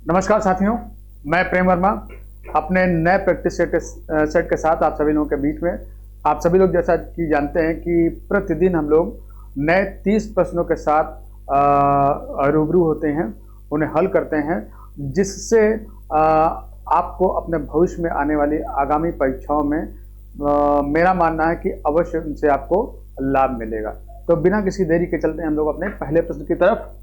नमस्कार साथियों, मैं प्रेम वर्मा अपने नए प्रैक्टिस सेट के साथ आप सभी लोगों के बीच में। आप सभी लोग जैसा कि जानते हैं कि प्रतिदिन हम लोग नए 30 प्रश्नों के साथ रूबरू होते हैं, उन्हें हल करते हैं, जिससे आपको अपने भविष्य में आने वाली आगामी परीक्षाओं में मेरा मानना है कि अवश्य उनसे आपको लाभ मिलेगा। तो बिना किसी देरी के चलते हैं हम लोग अपने पहले प्रश्न की तरफ।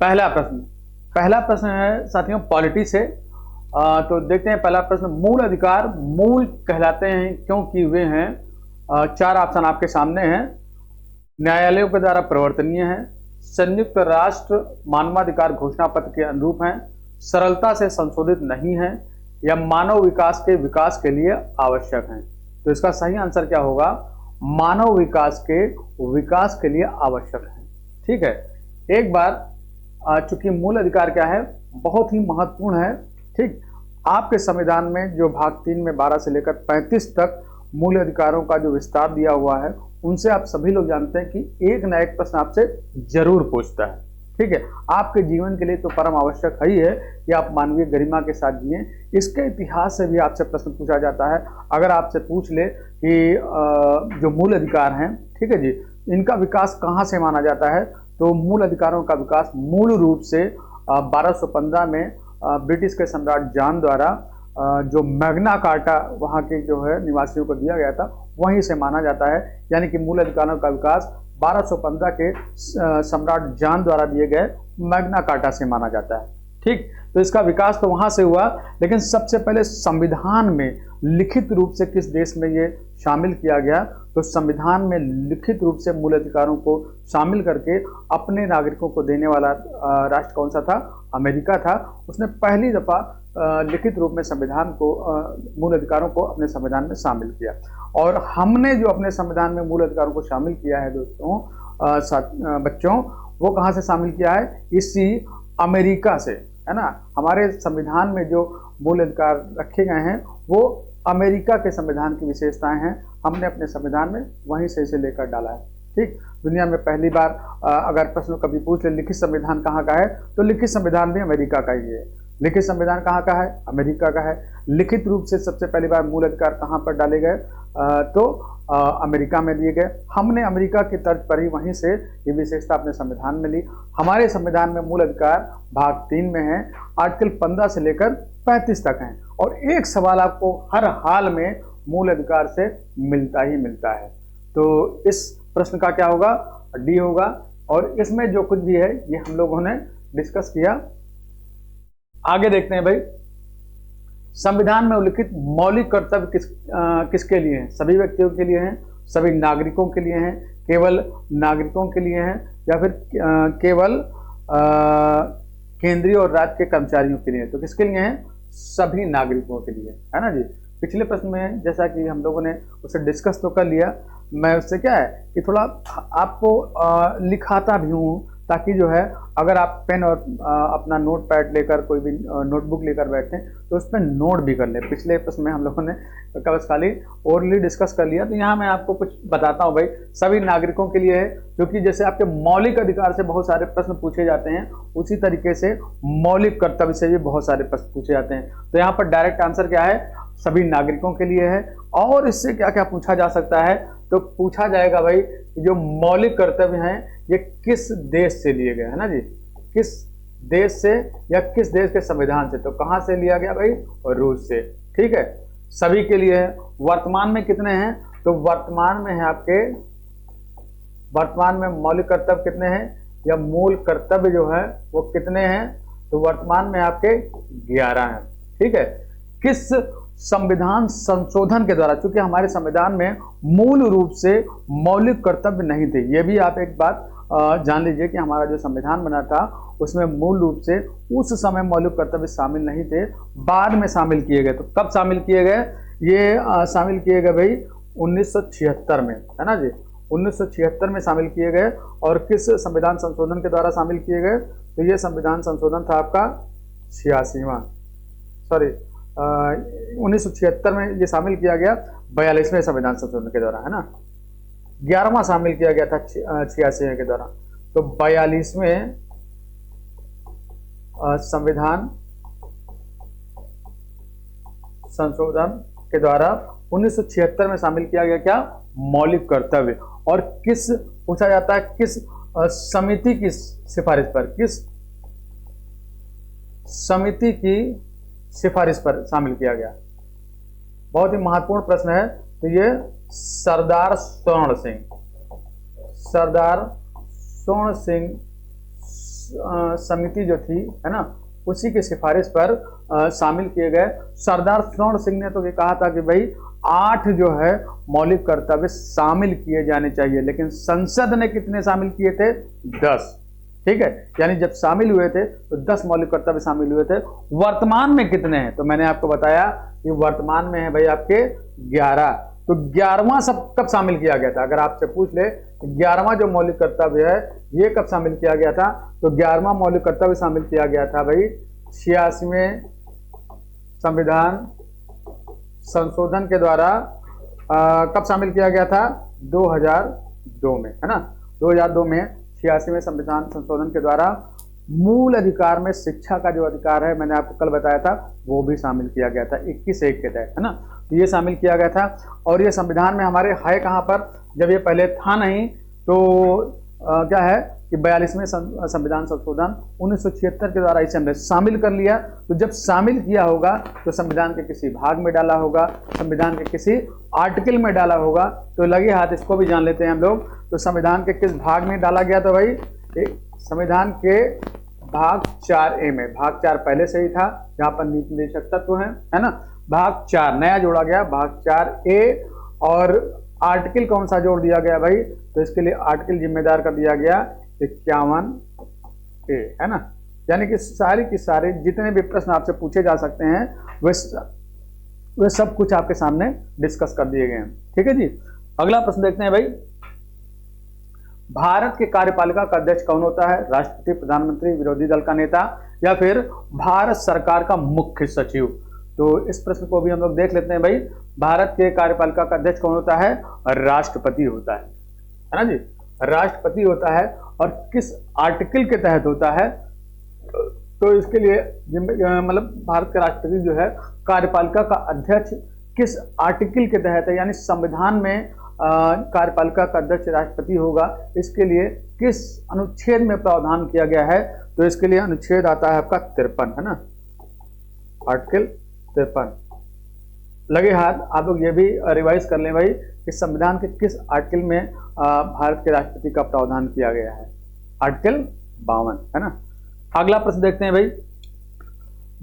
पहला प्रश्न है साथियों पॉलिटी से। तो देखते हैं पहला प्रश्न। मूल अधिकार मूल कहलाते हैं क्योंकि वे हैं, 4 ऑप्शन आपके सामने हैं। न्यायालयों के द्वारा प्रवर्तनीय हैं, संयुक्त राष्ट्र मानवाधिकार घोषणा पत्र के अनुरूप हैं, सरलता से संशोधित नहीं है, या मानव विकास के लिए आवश्यक हैं। तो इसका सही आंसर क्या होगा? मानव विकास के लिए आवश्यक है। ठीक है, एक बार चूंकि मूल अधिकार क्या है, बहुत ही महत्वपूर्ण है। ठीक, आपके संविधान में जो भाग 3 में 12 से लेकर 35 तक मूल अधिकारों का जो विस्तार दिया हुआ है, उनसे आप सभी लोग जानते हैं कि एक न एक प्रश्न आपसे जरूर पूछता है। ठीक है, आपके जीवन के लिए तो परम आवश्यक ही है कि आप मानवीय गरिमा के साथ जिएं। इसके इतिहास से भी आपसे प्रश्न पूछा जाता है। अगर आपसे पूछ ले कि जो मूल अधिकार हैं, ठीक है जी, इनका विकास कहाँ से माना जाता है, तो मूल अधिकारों का विकास मूल रूप से 1215 में ब्रिटिश के सम्राट जॉन द्वारा जो मैग्ना कार्टा वहाँ के जो है निवासियों को दिया गया था, वहीं से माना जाता है। यानी कि मूल अधिकारों का विकास 1215 के सम्राट जॉन द्वारा दिए गए मैग्ना कार्टा से माना जाता है। ठीक, तो इसका विकास तो वहाँ से हुआ, लेकिन सबसे पहले संविधान में लिखित रूप से किस देश में ये शामिल किया गया, तो संविधान में लिखित रूप से मूल अधिकारों को शामिल करके अपने नागरिकों को देने वाला राष्ट्र कौन सा था? अमेरिका था। उसने पहली दफा लिखित रूप में संविधान को मूल अधिकारों को अपने संविधान में शामिल किया। और हमने जो अपने संविधान में मूल अधिकारों को शामिल किया है दोस्तों, बच्चों, वो कहाँ से शामिल किया है? इसी अमेरिका से, है ना। हमारे संविधान में जो मूल अधिकार रखे गए हैं वो अमेरिका के संविधान की विशेषताएं हैं। हमने अपने संविधान में वहीं से इसे लेकर डाला है। ठीक, दुनिया में पहली बार अगर प्रश्न कभी पूछ ले लिखित संविधान कहाँ का है, तो लिखित संविधान भी अमेरिका का ही है। लिखित संविधान कहाँ का है? अमेरिका का है। लिखित रूप से सबसे पहली बार मूल अधिकार कहाँ पर डाले गए, तो अमेरिका में दिए गए। हमने अमेरिका की तर्ज पर ही वहीं से ये विशेषता अपने संविधान में ली। हमारे संविधान में मूल अधिकार भाग 3 में है, आर्टिकल 15 से लेकर 35 तक हैं। और एक सवाल आपको हर हाल में मूल अधिकार से मिलता ही मिलता है। तो इस प्रश्न का क्या होगा? डी होगा। और इसमें जो कुछ भी है ये हम लोगों ने डिस्कस किया। आगे देखते हैं भाई, संविधान में उल्लिखित मौलिक कर्तव्य किसके लिए हैं? सभी व्यक्तियों के लिए हैं, सभी नागरिकों के लिए हैं, केवल नागरिकों के लिए हैं, या फिर केवल केंद्रीय और राज्य के कर्मचारियों के लिए? तो किसके लिए हैं? सभी नागरिकों के लिए, है ना जी। पिछले प्रश्न में जैसा कि हम लोगों ने उसे डिस्कस तो कर लिया, मैं उससे क्या है कि थोड़ा आपको लिखाता भी हूँ, ताकि जो है अगर आप पेन और अपना नोट पैड लेकर कोई भी नोटबुक लेकर बैठे तो उस पर नोट भी कर ले। पिछले प्रश्न में हम लोगों ने बस खाली ओरली डिस्कस कर लिया, तो यहाँ मैं आपको कुछ बताता हूँ भाई। सभी नागरिकों के लिए है, क्योंकि जैसे आपके मौलिक अधिकार से बहुत सारे प्रश्न पूछे जाते हैं, उसी तरीके से मौलिक कर्तव्य से भी बहुत सारे प्रश्न पूछे जाते हैं। तो यहाँ पर डायरेक्ट आंसर क्या है? सभी नागरिकों के लिए है। और इससे क्या क्या पूछा जा सकता है? तो पूछा जाएगा भाई जो मौलिक कर्तव्य हैं ये किस देश से लिए गए, है ना जी। किस देश से या किस देश के संविधान से? तो कहाँ से लिया गया भाई? और रूस से। ठीक है, सभी के लिए है। वर्तमान में कितने हैं? तो वर्तमान में है आपके, वर्तमान में मौलिक कर्तव्य कितने हैं या मूल कर्तव्य जो है वो कितने हैं? तो वर्तमान में आपके 11 हैं। ठीक है, किस संविधान संशोधन के द्वारा, क्योंकि हमारे संविधान में मूल रूप से मौलिक कर्तव्य नहीं थे। ये भी आप एक बात जान लीजिए कि हमारा जो संविधान बना था उसमें मूल रूप से उस समय मौलिक कर्तव्य शामिल नहीं थे, बाद में शामिल किए गए। तो कब शामिल किए गए? ये शामिल किए गए भाई 1976 में, है ना जी। 1976 में शामिल किए गए। और किस संविधान संशोधन के द्वारा शामिल किए गए? तो ये संविधान संशोधन था आपका 86वां, सॉरी 1976 में ये शामिल किया गया, 42वें संविधान संशोधन के दौरान, है ना। 11वां शामिल किया गया था 86वें के दौरान। तो 42वें संविधान संशोधन के द्वारा 1976 में शामिल किया गया क्या, मौलिक कर्तव्य। और किस पूछा जाता है, किस समिति की सिफारिश पर, किस समिति की सिफारिश पर शामिल किया गया। बहुत ही महत्वपूर्ण प्रश्न है। तो ये सरदार स्वर्ण सिंह समिति जो थी, है ना, उसी की सिफारिश पर शामिल किए गए। सरदार स्वर्ण सिंह ने तो ये कहा था कि भाई 8 जो है मौलिक कर्तव्य शामिल किए जाने चाहिए, लेकिन संसद ने कितने शामिल किए थे, 10। ठीक है, यानी जब शामिल हुए थे तो 10 मौलिक कर्तव्य शामिल हुए थे। वर्तमान में कितने हैं, तो मैंने आपको बताया कि वर्तमान में है भाई आपके 11। तो 11वां सब कब शामिल किया गया था, अगर आपसे पूछ ले 11वां जो मौलिक कर्तव्य है ये कब शामिल किया गया था, तो 11वां मौलिक कर्तव्य शामिल किया गया था भाई 86वें संविधान संशोधन के द्वारा। कब शामिल किया गया था, 2002 में, है ना। 2002 में 86वें संविधान संशोधन के द्वारा मूल अधिकार में शिक्षा का जो अधिकार है, मैंने आपको कल बताया था, वो भी शामिल किया गया था 21(1) के तहत, है ना। तो ये शामिल किया गया था। और ये संविधान में हमारे है कहाँ पर, जब ये पहले था नहीं तो क्या है कि 42वें संविधान संशोधन 1976 के द्वारा इसे हमने शामिल कर लिया। तो जब शामिल किया होगा तो संविधान के किसी भाग में डाला होगा, संविधान के किसी आर्टिकल में डाला होगा। तो लगे हाथ इसको भी जान लेते हैं हम लोग। तो संविधान के किस भाग में डाला गया, तो भाई संविधान के भाग 4A में, भाग 4 पहले से ही था जहां पर नीति निर्देशक तत्व है ना। भाग 4 नया जोड़ा गया, भाग 4A। और आर्टिकल कौन सा जोड़ दिया गया भाई, तो इसके लिए आर्टिकल जिम्मेदार कर दिया गया 51A, है ना। यानी कि सारे के सारे जितने भी प्रश्न आपसे पूछे जा सकते हैं वे सब कुछ आपके सामने डिस्कस कर दिए गए हैं। ठीक है जी। अगला प्रश्न देखते हैं भाई, भारत के कार्यपालिका का अध्यक्ष कौन होता है, राष्ट्रपति, प्रधानमंत्री, विरोधी दल का नेता, या फिर भारत सरकार का मुख्य सचिव। तो इस प्रश्न को भी हम लोग देख लेते हैं भाई। भारत के कार्यपालिका का अध्यक्ष कौन होता है, राष्ट्रपति होता है ना जी, राष्ट्रपति होता है। और किस आर्टिकल के तहत होता है, तो इसके लिए मतलब भारत के राष्ट्रपति जो है कार्यपालिका का अध्यक्ष किस आर्टिकल के तहत है, यानी संविधान में कार्यपालिका का अध्यक्ष राष्ट्रपति होगा, इसके लिए किस अनुच्छेद में प्रावधान किया गया है, तो इसके लिए अनुच्छेद आता है आपका 53, है ना, आर्टिकल 53। लगे हाथ आप लोग ये भी रिवाइज कर लें भाई कि संविधान के किस आर्टिकल में भारत के राष्ट्रपति का प्रावधान किया गया है, आर्टिकल 52, है ना। अगला प्रश्न देखते हैं भाई,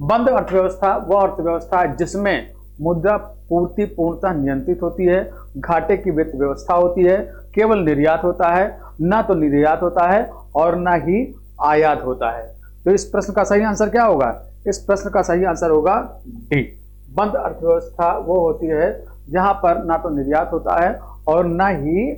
बंद अर्थव्यवस्था वह अर्थव्यवस्था है जिसमें मुद्रा पूर्ति पूर्णतः नियंत्रित होती है, घाटे की वित्त व्यवस्था होती है, केवल निर्यात होता है, ना तो निर्यात होता है और ना ही आयात होता है। तो इस प्रश्न का सही आंसर क्या होगा, इस प्रश्न का सही आंसर होगा डी। बंद अर्थव्यवस्था वो होती है जहां पर ना तो निर्यात होता है और ना ही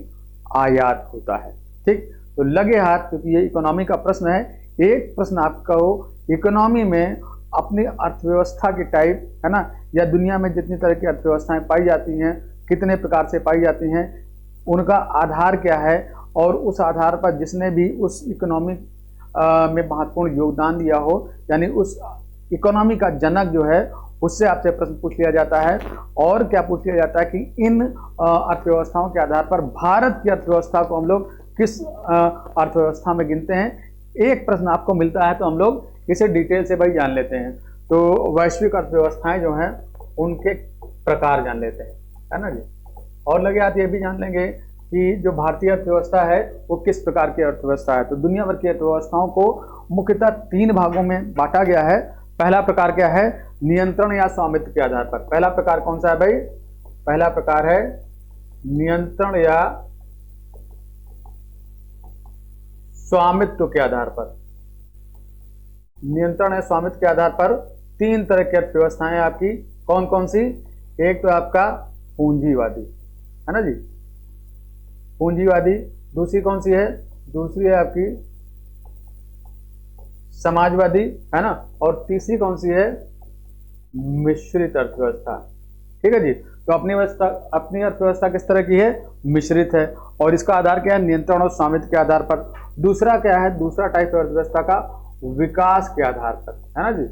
आयात होता है। ठीक, तो लगे हाथ, क्योंकि ये इकोनॉमी का प्रश्न है। एक प्रश्न आपका हो इकोनॉमी में अपनी अर्थव्यवस्था की टाइप, है ना, या दुनिया में जितनी तरह की अर्थव्यवस्थाएं पाई जाती हैं, कितने प्रकार से पाई जाती हैं, उनका आधार क्या है, और उस आधार पर जिसने भी उस इकोनॉमी में महत्वपूर्ण योगदान दिया हो, यानी उस इकोनॉमी का जनक जो है, उससे आपसे प्रश्न पूछ लिया जाता है। और क्या पूछ लिया जाता है कि इन अर्थव्यवस्थाओं के आधार पर भारत की अर्थव्यवस्था को हम लोग किस अर्थव्यवस्था में गिनते हैं। एक प्रश्न आपको मिलता है तो हम लोग इसे डिटेल से भाई जान लेते हैं। तो वैश्विक अर्थव्यवस्थाएं जो हैं उनके प्रकार जान लेते हैं, है ना जी। और लगे हाथ ये भी जान लेंगे कि जो भारतीय अर्थव्यवस्था है वो किस प्रकार की अर्थव्यवस्था है। तो दुनिया भर की अर्थव्यवस्थाओं को मुख्यतः 3 भागों में बांटा गया है। पहला प्रकार क्या है, नियंत्रण या स्वामित्व के आधार पर। पहला प्रकार कौन सा है भाई, पहला प्रकार है नियंत्रण या स्वामित्व के आधार पर। नियंत्रण या स्वामित्व के आधार पर 3 तरह की अर्थव्यवस्थाएं आपकी, कौन कौन सी, एक तो आपका पूंजीवादी, है ना जी, पूंजीवादी। दूसरी कौन सी है, दूसरी है आपकी समाजवादी, है ना। और तीसरी कौन सी है, मिश्रित अर्थव्यवस्था। ठीक है जी। तो अपनी अर्थव्यवस्था किस तरह की है? मिश्रित है। और इसका आधार क्या है? नियंत्रण और स्वामित्व के आधार पर। दूसरा क्या है? दूसरा टाइप अर्थव्यवस्था का विकास के आधार पर, है ना जी।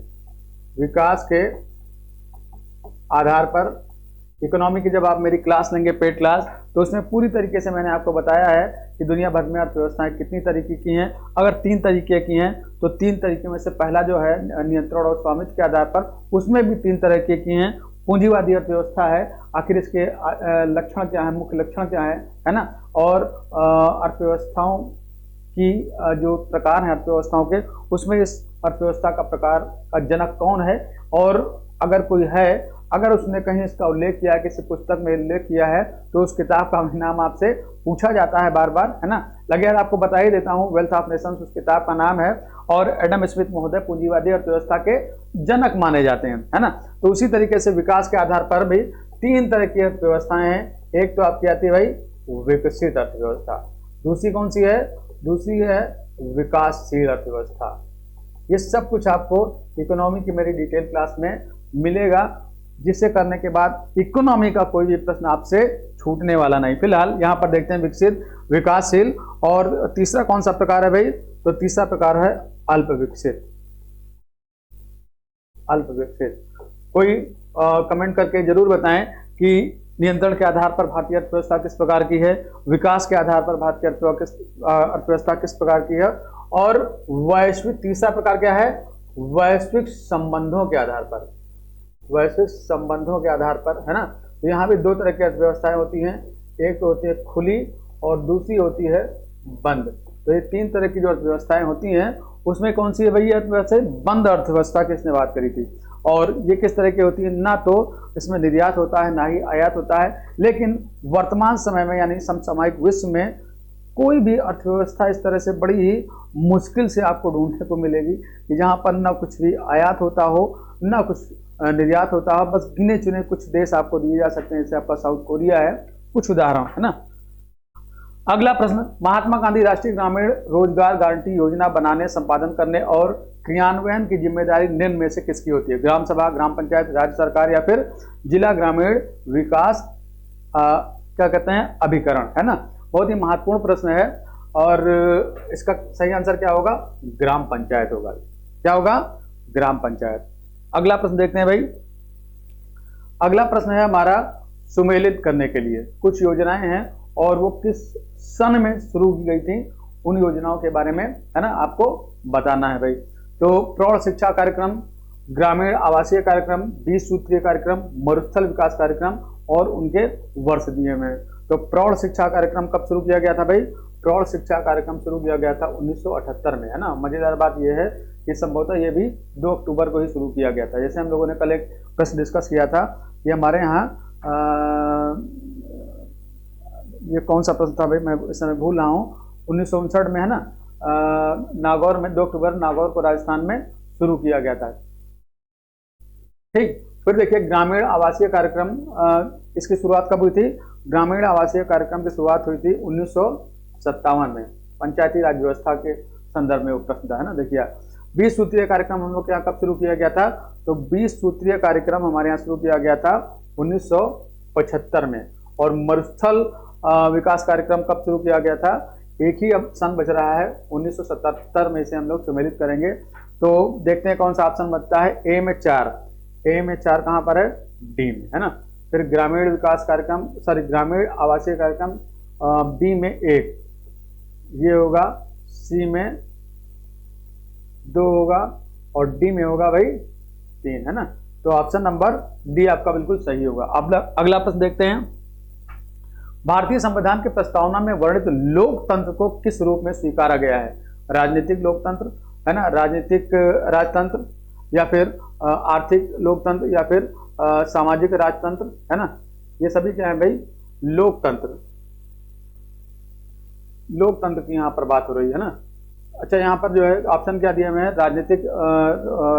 विकास के आधार पर। इकोनॉमी की जब आप मेरी क्लास लेंगे, पेड क्लास, तो उसमें पूरी तरीके से मैंने आपको बताया है कि दुनिया भर में अर्थव्यवस्थाएं कितनी तरीके की हैं। अगर 3 तरीके की हैं तो 3 तरीके में से पहला जो है नियंत्रण और स्वामित्व के आधार पर, उसमें भी 3 तरह की हैं। पूंजीवादी अर्थव्यवस्था है। आखिर इसके लक्षण क्या है, मुख्य लक्षण क्या है ना। और अर्थव्यवस्थाओं की जो प्रकार हैं अर्थव्यवस्थाओं के, उसमें इस अर्थव्यवस्था का प्रकार का जनक कौन है, और अगर कोई है, अगर उसने कहीं इसका उल्लेख किया है, किसी पुस्तक में उल्लेख किया है, तो उस किताब का नाम आपसे पूछा जाता है बार बार, है ना। लगे यार आपको बता ही देता हूँ, वेल्थ ऑफ नेशंस उस किताब का नाम है। और एडम स्मिथ महोदय पूंजीवादी अर्थव्यवस्था के जनक माने जाते हैं, है ना। तो उसी तरीके से विकास के आधार पर भी 3 तरह की अर्थव्यवस्थाएं हैं। एक तो आपकी आती है भाई विकसित अर्थव्यवस्था। दूसरी कौन सी है? दूसरी है विकासशील अर्थव्यवस्था। ये सब कुछ आपको इकोनॉमी की मेरी डिटेल क्लास में मिलेगा, जिसे करने के बाद इकोनॉमी का कोई भी प्रश्न आपसे छूटने वाला नहीं। फिलहाल यहाँ पर देखते हैं विकसित, विकासशील, और तीसरा कौन सा प्रकार है भाई? तो तीसरा प्रकार है अल्प विकसित। अल्प विकसित। कोई कमेंट करके जरूर बताएं कि नियंत्रण के आधार पर भारतीय अर्थव्यवस्था किस प्रकार की है, विकास के आधार पर भारतीय अर्थव्यवस्था किस प्रकार की है, और वैश्विक तीसरा प्रकार क्या है? वैश्विक संबंधों के आधार पर। वैश्विक संबंधों के आधार पर, है ना। तो यहाँ भी 2 तरह की अर्थव्यवस्थाएं होती हैं। एक तो होती है खुली और दूसरी होती है बंद। तो ये 3 तरह की जो अर्थव्यवस्थाएं होती हैं, उसमें कौन सी है भैया अर्थव्यवस्था? बंद अर्थव्यवस्था की इसने बात करी थी। और ये किस तरह की होती है? ना तो इसमें निर्यात होता है, ना ही आयात होता है। लेकिन वर्तमान समय में यानी समसामयिक विश्व में कोई भी अर्थव्यवस्था इस तरह से बड़ी ही मुश्किल से आपको ढूंढने को मिलेगी कि जहाँ पर ना कुछ भी आयात होता हो, ना कुछ निर्यात होता है। बस गिने चुने कुछ देश आपको दिए जा सकते हैं, जैसे आपका साउथ कोरिया है, कुछ उदाहरण, है ना। अगला प्रश्न, महात्मा गांधी राष्ट्रीय ग्रामीण रोजगार गारंटी योजना बनाने, संपादन करने और क्रियान्वयन की जिम्मेदारी निम्न में से किसकी होती है? ग्राम सभा, ग्राम पंचायत, राज्य सरकार, या फिर जिला ग्रामीण विकास क्या कहते हैं अभिकरण, है ना। बहुत ही महत्वपूर्ण प्रश्न है, और इसका सही आंसर क्या होगा? ग्राम पंचायत होगा। क्या होगा? ग्राम पंचायत। अगला प्रश्न देखते हैं भाई। अगला प्रश्न है हमारा सुमेलित करने के लिए कुछ योजनाएं हैं, और वो किस सन में शुरू की गई थी, उन योजनाओं के बारे में, है ना, आपको बताना है भाई। तो प्रौढ़ शिक्षा कार्यक्रम, ग्रामीण आवासीय कार्यक्रम, 20 सूत्रीय कार्यक्रम, मरुस्थल विकास कार्यक्रम, और उनके वर्ष दिए हुए हैं। तो प्रौढ़ शिक्षा कार्यक्रम कब शुरू किया गया था भाई? प्रौढ़ शिक्षा कार्यक्रम शुरू किया गया था 1978 में, है ना। मजेदार बात यह है कि संभवतः ये भी 2 अक्टूबर को ही शुरू किया गया था। जैसे हम लोगों ने कल एक प्रश्न डिस्कस किया था, ये हमारे यहाँ ये कौन सा प्रश्न था भाई, मैं इस समय भूल रहा हूँ, 1959 में, है ना, नागौर में 2 अक्टूबर नागौर को राजस्थान में शुरू किया गया था। ठीक। फिर देखिए ग्रामीण आवासीय कार्यक्रम, इसकी शुरुआत कब हुई थी? ग्रामीण आवासीय कार्यक्रम की शुरुआत हुई थी 1957 में, पंचायती राज व्यवस्था के संदर्भ में वो प्रश्न था, है ना। देखिए 20 सूत्रीय कार्यक्रम हम लोग के यहाँ कब शुरू किया गया था? तो 20 सूत्रीय कार्यक्रम हमारे यहाँ शुरू किया गया था 1975 में। और मरुस्थल विकास कार्यक्रम कब शुरू किया गया था? एक ही अब सन बच रहा है, 1977 में इसे हम लोग सम्मिलित करेंगे। तो देखते हैं कौन सा ऑप्शन बचता है। ए में 4, ए में 4 कहाँ पर है? डी में, है ना। फिर ग्रामीण विकास कार्यक्रम, सॉरी ग्रामीण आवासीय कार्यक्रम बी में 1, ये होगा, सी में 2 होगा, और डी में होगा भाई 3, है ना। तो ऑप्शन नंबर डी आपका बिल्कुल सही होगा। अब अगला प्रश्न देखते हैं। भारतीय संविधान के प्रस्तावना में वर्णित लोकतंत्र को किस रूप में स्वीकारा गया है? राजनीतिक लोकतंत्र, है ना, राजनीतिक राजतंत्र, या फिर आर्थिक लोकतंत्र, या फिर सामाजिक राजतंत्र, है ना। ये सभी क्या है भाई? लोकतंत्र। लोकतंत्र की यहाँ पर बात हो रही है ना। अच्छा, यहाँ पर जो है ऑप्शन क्या दिए हुए हैं? राजनीतिक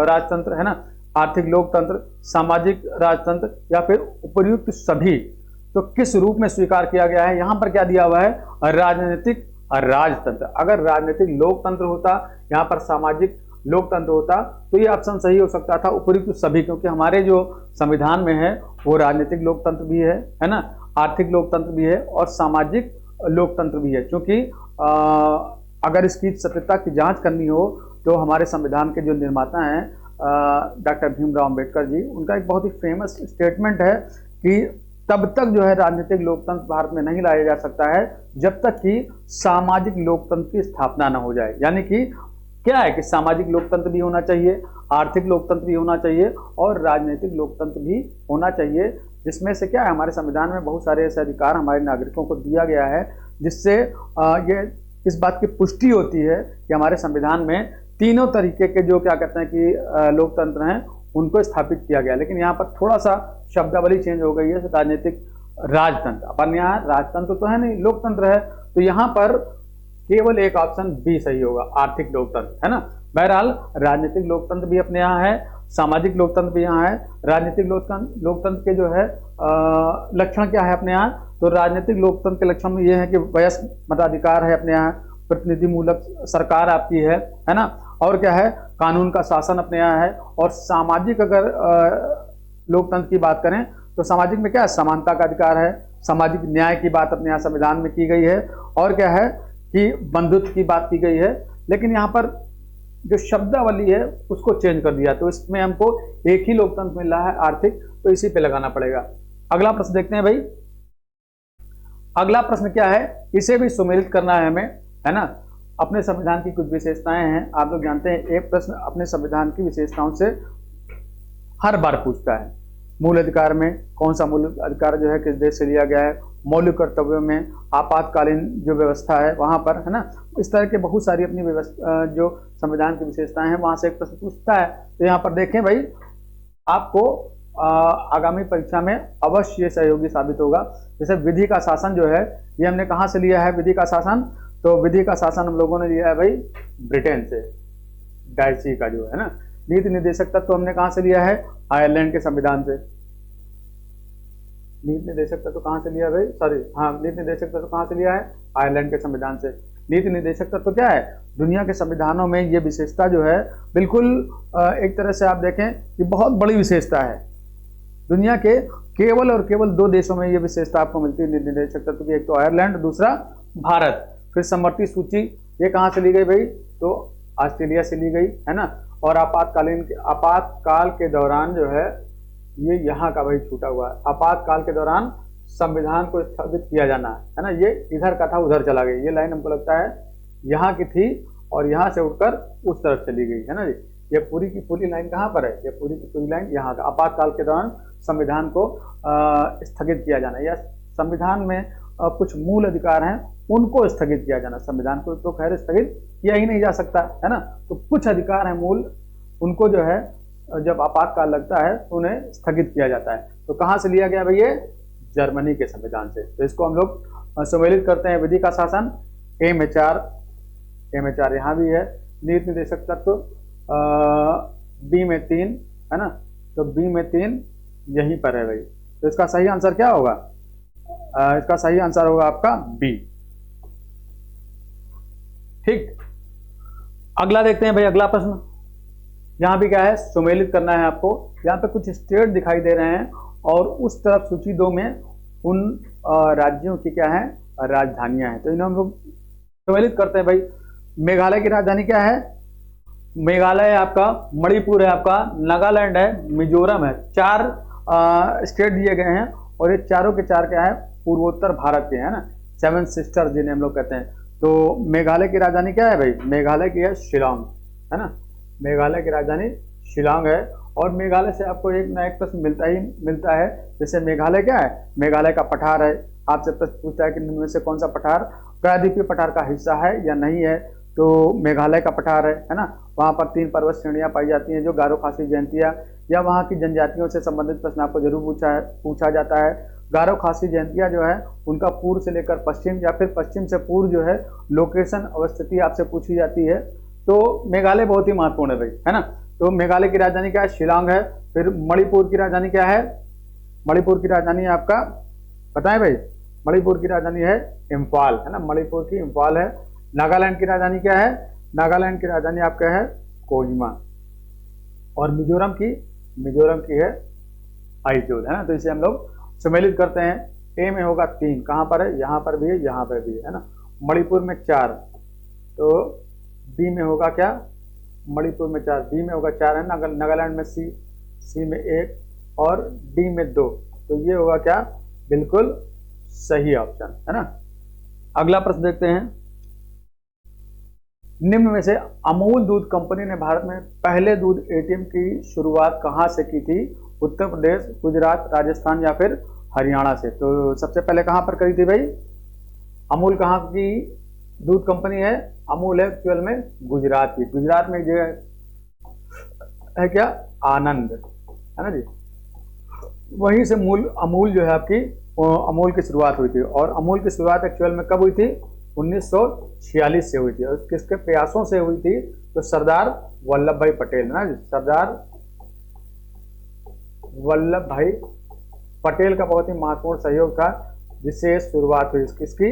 राजतंत्र, है ना, आर्थिक लोकतंत्र, सामाजिक राजतंत्र, या फिर उपर्युक्त सभी। तो किस रूप में स्वीकार किया गया है? यहाँ पर क्या दिया हुआ है? राजनीतिक राजतंत्र। अगर राजनीतिक लोकतंत्र होता, यहाँ पर सामाजिक लोकतंत्र होता तो ये ऑप्शन सही हो सकता था, उपयुक्त सभी, क्योंकि हमारे जो संविधान में है वो राजनीतिक लोकतंत्र भी है ना, आर्थिक लोकतंत्र भी है और सामाजिक लोकतंत्र भी है। क्योंकि अगर इसकी सत्यता की जांच करनी हो तो हमारे संविधान के जो निर्माता हैं डॉक्टर भीमराव अंबेडकर जी, उनका एक बहुत ही फेमस स्टेटमेंट है कि तब तक जो है राजनीतिक लोकतंत्र भारत में नहीं लाया जा सकता है जब तक कि सामाजिक लोकतंत्र की स्थापना न हो जाए। यानी कि क्या है कि सामाजिक लोकतंत्र भी होना चाहिए, आर्थिक लोकतंत्र भी होना चाहिए और राजनीतिक लोकतंत्र भी होना चाहिए, जिसमें से क्या है हमारे संविधान में बहुत सारे ऐसे अधिकार हमारे नागरिकों को दिया गया है जिससे ये इस बात की पुष्टि होती है कि हमारे संविधान में तीनों तरीके के जो क्या कहते हैं कि लोकतंत्र हैं उनको स्थापित किया गया। लेकिन यहाँ पर थोड़ा सा शब्दावली चेंज हो गई है, राजनीतिक राजतंत्र, अपन यहाँ राजतंत्र तो है नहीं, लोकतंत्र है, तो यहाँ पर केवल एक ऑप्शन बी सही होगा, आर्थिक लोकतंत्र, है ना। बहरहाल राजनीतिक लोकतंत्र भी अपने यहाँ है, सामाजिक लोकतंत्र भी यहाँ है। राजनीतिक लोकतंत्र के जो है लक्षण क्या है अपने यहाँ, तो राजनीतिक लोकतंत्र के लक्षण में ये है कि वयस्क मताधिकार है अपने यहाँ, प्रतिनिधिमूलक सरकार आपकी है ना, और क्या है कानून का शासन अपने यहाँ है। और सामाजिक अगर लोकतंत्र की बात करें तो सामाजिक में क्या है, समानता का अधिकार है, सामाजिक न्याय की बात अपने यहाँ संविधान में की गई है, और क्या है कि बंधुत्व की बात की गई है। लेकिन यहाँ पर जो शब्दावली है उसको चेंज कर दिया, तो इसमें हमको एक ही लोकतंत्र मिल रहा है आर्थिक, तो इसी पे लगाना पड़ेगा। अगला प्रश्न देखते हैं भाई। अगला प्रश्न क्या है, इसे भी सुमेलित करना है हमें, है ना। अपने संविधान की कुछ विशेषताएं हैं, आप लोग जानते हैं एक प्रश्न अपने संविधान की विशेषताओं से हर बार पूछता है। मूल अधिकार में कौन सा मूल अधिकार जो है किस देश से लिया गया है, मौलिक कर्तव्यों में आपातकालीन जो व्यवस्था है वहां पर, है ना, इस तरह के बहुत सारी अपनी व्यवस्था जो संविधान की विशेषताएं हैं वहां से एक प्रश्न पूछता है। तो यहाँ पर देखें भाई, आपको आगामी परीक्षा में अवश्य ये सहयोगी साबित होगा। जैसे विधि का शासन जो है ये हमने कहाँ से लिया है, विधि का शासन, तो विधि का शासन हम लोगों ने लिया है भाई ब्रिटेन से, डायसी का जो है ना। नीति निर्देशक तत्व हमने कहाँ से लिया है, आयरलैंड के संविधान से। नीति निर्देशक तत्व कहाँ से लिया है भाई, सॉरी हाँ, नीति निर्देशक तत्व कहाँ से लिया है, आयरलैंड के संविधान से। नीति निर्देशक तत्व क्या है, दुनिया के संविधानों में ये विशेषता जो है बिल्कुल एक तरह से आप देखें कि बहुत बड़ी विशेषता है। दुनिया के केवल और केवल 2 देशों में ये विशेषता आपको मिलती है नीति निर्देशक तत्व की, एक तो आयरलैंड, दूसरा भारत। फिर समवर्ती सूची ये कहाँ से ली गई भाई, तो ऑस्ट्रेलिया से ली गई, है ना। और आपातकाल के दौरान जो है ये यहाँ का भाई छूटा हुआ है, आपातकाल के दौरान संविधान को स्थगित किया जाना है ना, ये इधर का था उधर चला गया, ये लाइन हमको लगता है यहाँ की थी और यहाँ से उठकर उस तरफ चली गई, है ना जी। ये पूरी की पूरी लाइन कहाँ पर है, ये पूरी की पूरी लाइन यहाँ का, आपातकाल के दौरान संविधान को स्थगित किया जाना, या संविधान में कुछ मूल अधिकार हैं उनको स्थगित किया जाना। संविधान को तो खैर स्थगित किया ही नहीं जा सकता, है ना, तो कुछ अधिकार हैं मूल, उनको जो है जब आपातकाल लगता है तो उन्हें स्थगित किया जाता है। तो कहाँ से लिया गया भैया, जर्मनी के संविधान से। तो इसको हम लोग सम्मिलित करते हैं, विधि का शासन एम.एच.आर यहाँ भी है, नीति निर्देशक तत्व बी में 3, है ना, तो बी में 3 यहीं पर है भाई। तो इसका सही आंसर क्या होगा, इसका सही आंसर होगा आपका बी। ठीक, अगला देखते हैं भाई। अगला प्रश्न यहाँ भी क्या है, सुमेलित करना है आपको। यहाँ पे कुछ स्टेट दिखाई दे रहे हैं और उस तरफ सूची 2 में उन राज्यों की क्या है, राजधानियां हैं। तो इन्हें हम लोग सुमेलित करते हैं भाई। मेघालय की राजधानी क्या है, मेघालय है आपका, मणिपुर है आपका, नागालैंड है, मिजोरम है। 4 स्टेट दिए गए हैं और ये चारों के 4 क्या है, पूर्वोत्तर भारत के, है ना, 7 सिस्टर जिन्हें हम लोग कहते हैं। तो मेघालय की राजधानी क्या है भाई, मेघालय की है शिलांग, है ना, मेघालय की राजधानी शिलांग है। और मेघालय से आपको एक ना एक प्रश्न मिलता है। जैसे मेघालय क्या है, मेघालय का पठार है, आपसे प्रश्न पूछता है कि इनमें से कौन सा पठार प्रायद्वीपीय पठार का हिस्सा है या नहीं है, तो मेघालय का पठार है ना। वहाँ पर 3 पर्वत श्रेणियाँ पाई जाती हैं, जो गारो खासी जयंतिया या वहाँ की जनजातियों से संबंधित प्रश्न आपको जरूर पूछा जाता है। गारो खासी जयंतिया जो है उनका पूर्व से लेकर पश्चिम या फिर पश्चिम से पूर्व जो है लोकेशन अवस्थिति आपसे पूछी जाती है। तो मेघालय बहुत ही महत्वपूर्ण है भाई, है ना। तो मेघालय की राजधानी क्या है, शिलांग है। फिर मणिपुर की राजधानी क्या है, मणिपुर की राजधानी आपका बताएं भाई, मणिपुर की राजधानी है इम्फाल, है ना, मणिपुर की इम्फाल है। नागालैंड की राजधानी क्या है, नागालैंड की राजधानी आपका है कोहिमा, और मिजोरम की है आइजोल, है ना। तो इसे हम लोग सम्मिलित करते हैं। ए में होगा 3, कहाँ पर है, यहाँ पर भी है, यहाँ पर भी है ना। मणिपुर में 4, तो बी में होगा क्या, मणिपुर में 4, बी में होगा 4 है। नागालैंड में सी में 1 और डी में 2, तो ये होगा क्या, बिल्कुल सही ऑप्शन, है ना। अगला प्रश्न देखते हैं। निम्न में से अमूल दूध कंपनी ने भारत में पहले दूध एटीएम की शुरुआत कहाँ से की थी, उत्तर प्रदेश, गुजरात, राजस्थान या फिर हरियाणा से। तो सबसे पहले कहाँ पर करी थी भाई, अमूल कहाँ की दूध कंपनी है, अमूल है एक्चुअल में गुजरात की। गुजरात में एक जगह है क्या, आनंद, है ना जी। वहीं से अमूल जो है आपकी अमूल की शुरुआत हुई थी, और अमूल की शुरुआत एक्चुअल में कब हुई थी, 1946 से हुई थी। और किसके प्रयासों से हुई थी, तो सरदार वल्लभ भाई पटेल, है ना जी। सरदार वल्लभ भाई पटेल का बहुत ही महत्वपूर्ण सहयोग था, जिससे शुरुआत हुई किसकी,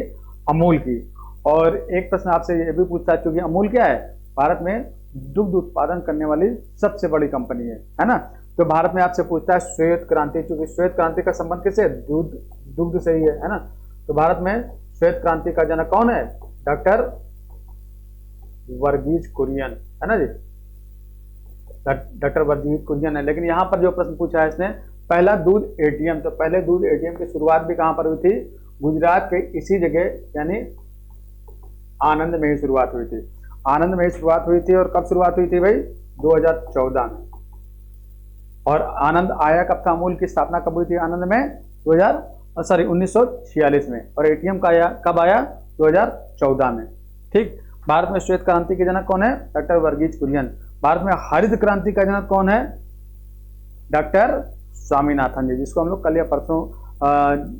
अमूल की। और एक प्रश्न आपसे ये भी पूछता है, क्योंकि अमूल क्या है, भारत में दुग्ध उत्पादन करने वाली सबसे बड़ी कंपनी है ना। तो भारत में आपसे पूछता है श्वेत क्रांति, क्योंकि श्वेत क्रांति का संबंध किससे, दुग्ध से ही है ना। तो भारत में श्वेत क्रांति का जनक कौन है, डॉक्टर वर्गीज कुरियन, है ना जी। डॉक्टर वर्गीज कुरियन है। लेकिन यहाँ पर जो प्रश्न पूछा है इसने, पहला दूध एटीएम, तो पहले दूध एटीएम की शुरुआत भी कहाँ पर हुई थी, गुजरात के इसी जगह यानी आनंद में ही शुरुआत हुई थी। आनंद में ही शुरुआत हुई थी, और कब शुरुआत हुई थी भाई, 2014 में। और आनंद आया कब था, अमूल की स्थापना कब हुई थी आनंद में, 1946 में। और एटीएम का आया कब आया, 2014 में। ठीक। भारत में श्वेत क्रांति के जनक कौन है, डॉक्टर वर्गीज कुरियन। भारत में हरित क्रांति का जनक कौन है, डॉक्टर स्वामीनाथन जी, जिसको हम लोग कल या परसों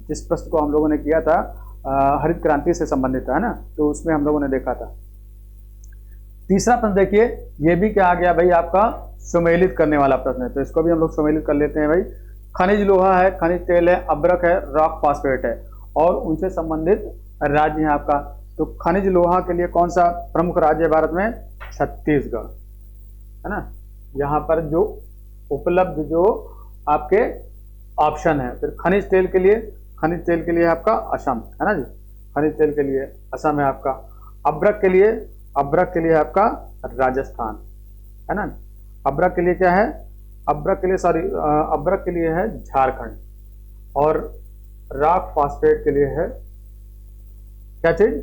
जिस प्रश्न को हम लोगों ने किया था हरित क्रांति से संबंधित है ना, तो उसमें हम लोगों ने देखा था। तीसरा प्रश्न देखिए, ये भी क्या आ गया भाई, आपका सुमेलित करने वाला प्रश्न है, तो इसको भी हम लोग सुमेलित कर लेते हैं भाई। खनिज लोहा है, खनिज तेल है, अब्रक है, रॉक फास्फेट है, और उनसे संबंधित राज्य है आपका। तो खनिज लोहा के लिए कौन सा प्रमुख राज्य है भारत में, छत्तीसगढ़, है ना। यहाँ पर जो उपलब्ध जो आपके ऑप्शन है, फिर खनिज तेल के लिए आपका असम, है ना जी। खनिज तेल के लिए असम है आपका। अब्रक के लिए आपका राजस्थान, है ना। अब्रक के लिए क्या है, अब्रक के लिए है झारखंड। और रॉक फास्फेट के लिए है क्या चीज,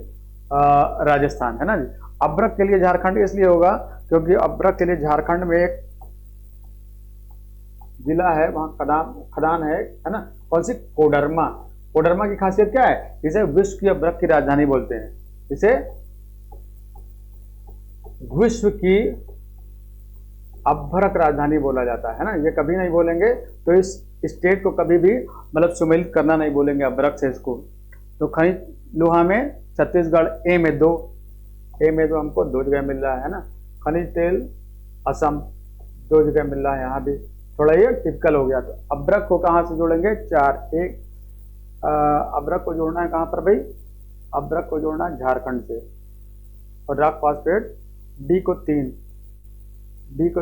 राजस्थान, है ना जी। अब्रक के लिए झारखंड इसलिए होगा क्योंकि अब्रक के लिए झारखंड में एक जिला है, वहां खदान है ना। कौन सी, कोडरमा की खासियत क्या है, इसे विश्व की अब्रक की राजधानी बोलते हैं, इसे विश्व की अभ्रक राजधानी बोला जाता है ना। ये कभी नहीं बोलेंगे, तो इस स्टेट को कभी भी मतलब सुमेलित करना नहीं बोलेंगे अभ्रक से इसको। तो खनिज लोहा में छत्तीसगढ़, ए में 2 हमको 2 जगह मिल रहा है ना। खनिज तेल असम 2 जगह मिल रहा है, यहाँ भी थोड़ा ये टिपिकल हो गया। तो अभ्रक को कहाँ से जोड़ेंगे, 4, एक अभ्रक को जोड़ना है कहाँ पर भाई, अभ्रक को जोड़ना है झारखंड से। और रॉक फास्फेट डी को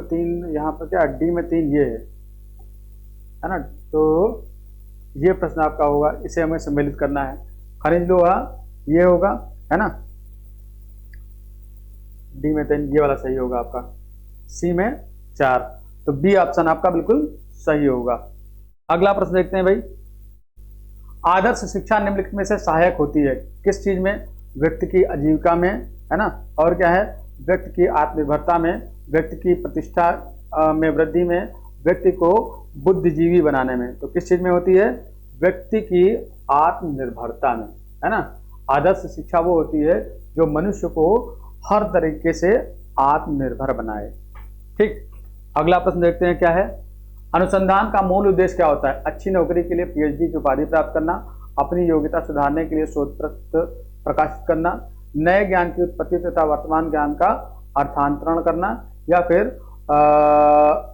3 यहाँ पर क्या, डी में 3 ये है ना। तो ये प्रश्न आपका होगा, इसे हमें सम्मिलित करना है। खनिज लोहा ये होगा, है ना, डी में 3, ये वाला सही होगा आपका। सी में 4, तो बी ऑप्शन आपका बिल्कुल सही होगा। अगला प्रश्न देखते हैं भाई। आदर्श शिक्षा निम्नलिखित में से सहायक होती है, किस चीज में, व्यक्ति की आजीविका में, है ना, और क्या है, व्यक्ति की आत्मनिर्भरता में, व्यक्ति की प्रतिष्ठा में वृद्धि में, व्यक्ति को बुद्धिजीवी बनाने में। तो किस चीज में होती है, व्यक्ति की आत्मनिर्भरता में, है ना। आदर्श शिक्षा वो होती है जो मनुष्य को हर तरीके से आत्मनिर्भर बनाए। ठीक। अगला प्रश्न देखते हैं क्या है। अनुसंधान का मूल उद्देश्य क्या होता है, अच्छी नौकरी के लिए पीएचडी की उपाधि प्राप्त करना, अपनी योग्यता सुधारने के लिए शोध पत्र प्रकाशित करना, नए ज्ञान की उत्पत्ति तथा वर्तमान ज्ञान का अर्थांतरण करना, या फिर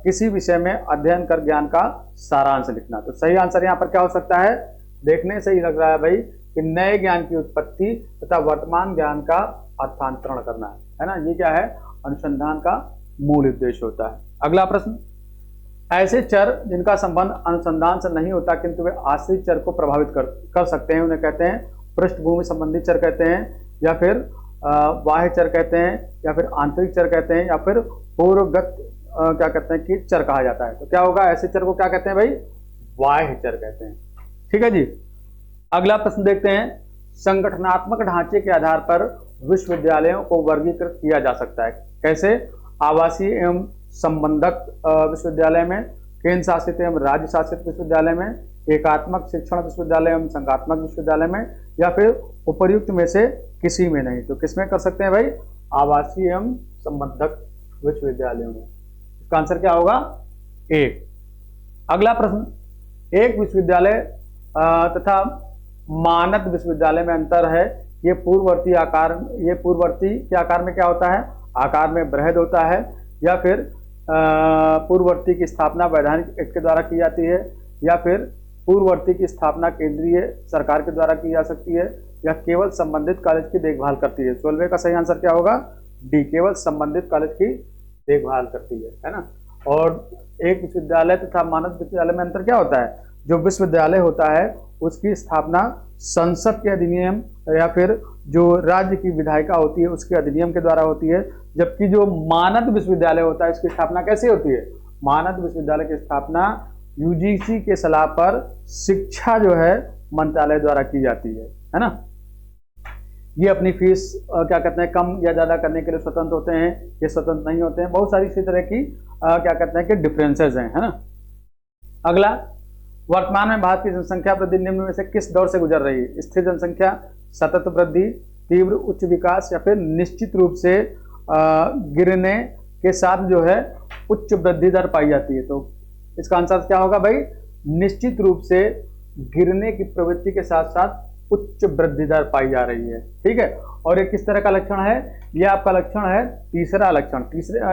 किसी विषय में अध्ययन कर ज्ञान का सारांश लिखना। तो सही आंसर यहाँ पर क्या हो सकता है, देखने से ही लग रहा है भाई कि नए ज्ञान की उत्पत्ति तथा वर्तमान ज्ञान का अर्थांतरण करना है ना। ये क्या है, अनुसंधान का मूल उद्देश्य होता है। अगला प्रश्न, ऐसे चर जिनका संबंध अनुसंधान से नहीं होता किंतु वे आश्रित चर को प्रभावित कर सकते हैं, उन्हें कहते हैं पृष्ठभूमि संबंधी चर कहते हैं, या फिर बाह्य चर कहते हैं, या फिर आंतरिक चर कहते हैं, या फिर पूर्वगत क्या कहते हैं कि चर कहा जाता है। तो क्या होगा, ऐसे चर को क्या कहते हैं भाई, बाह्य चर कहते हैं। ठीक है जी। अगला प्रश्न देखते हैं, संगठनात्मक ढांचे के आधार पर विश्वविद्यालयों को वर्गीकृत किया जा सकता है। कैसे, आवासीय एवं संबंधक विश्वविद्यालय में, केंद्र शासित एवं राज्य शासित विश्वविद्यालय में, एकात्मक शिक्षण विश्वविद्यालय एवं संघात्मक विश्वविद्यालय में, या फिर उपर्युक्त में से किसी में नहीं। तो किसमें कर सकते हैं भाई, आवासीय एवं संबंधक विश्वविद्यालयों में। इसका आंसर क्या होगा, एक। अगला प्रश्न, एक विश्वविद्यालय तथा मानद विश्वविद्यालय में अंतर है। ये पूर्ववर्ती के आकार में क्या होता है, आकार में बृहद होता है, या फिर पूर्ववर्ती की स्थापना वैधानिक एक्ट के द्वारा की जाती है, या फिर पूर्ववर्ती की स्थापना केंद्रीय सरकार के द्वारा की जा सकती है, या केवल संबंधित कॉलेज की देखभाल करती है। 12वें का सही आंसर क्या होगा, डी, केवल संबंधित कॉलेज की देखभाल करती है ना। और एक विश्वविद्यालय तथा मानद विश्वविद्यालय में अंतर क्या होता है, जो विश्वविद्यालय होता है उसकी स्थापना संसद के अधिनियम या फिर जो राज्य की विधायिका होती है उसके अधिनियम के द्वारा होती है, जबकि जो मानद विश्वविद्यालय होता है इसकी स्थापना कैसे होती है, मानद विश्वविद्यालय की स्थापना यूजीसी के सलाह पर शिक्षा जो है मंत्रालय द्वारा की जाती है ना। ये अपनी फीस क्या कहते हैं कम या ज्यादा करने के लिए स्वतंत्र होते हैं, ये स्वतंत्र नहीं होते हैं। बहुत सारी इसी तरह की क्या कहते हैं कि डिफरेंसेस हैं, है ना। अगला, वर्तमान में भारत की जनसंख्या वृद्धि निम्न में से किस दौर से गुजर रही है, स्थिर जनसंख्या, सतत वृद्धि, तीव्र उच्च विकास, या फिर निश्चित रूप से गिरने के साथ जो है उच्च वृद्धि दर पाई जाती है। तो इसका आंसर क्या होगा भाई, निश्चित रूप से गिरने की प्रवृत्ति के साथ साथ उच्च वृद्धि दर पाई जा रही है। ठीक है। और ये किस तरह का लक्षण है, ये आपका लक्षण है तीसरा लक्षण,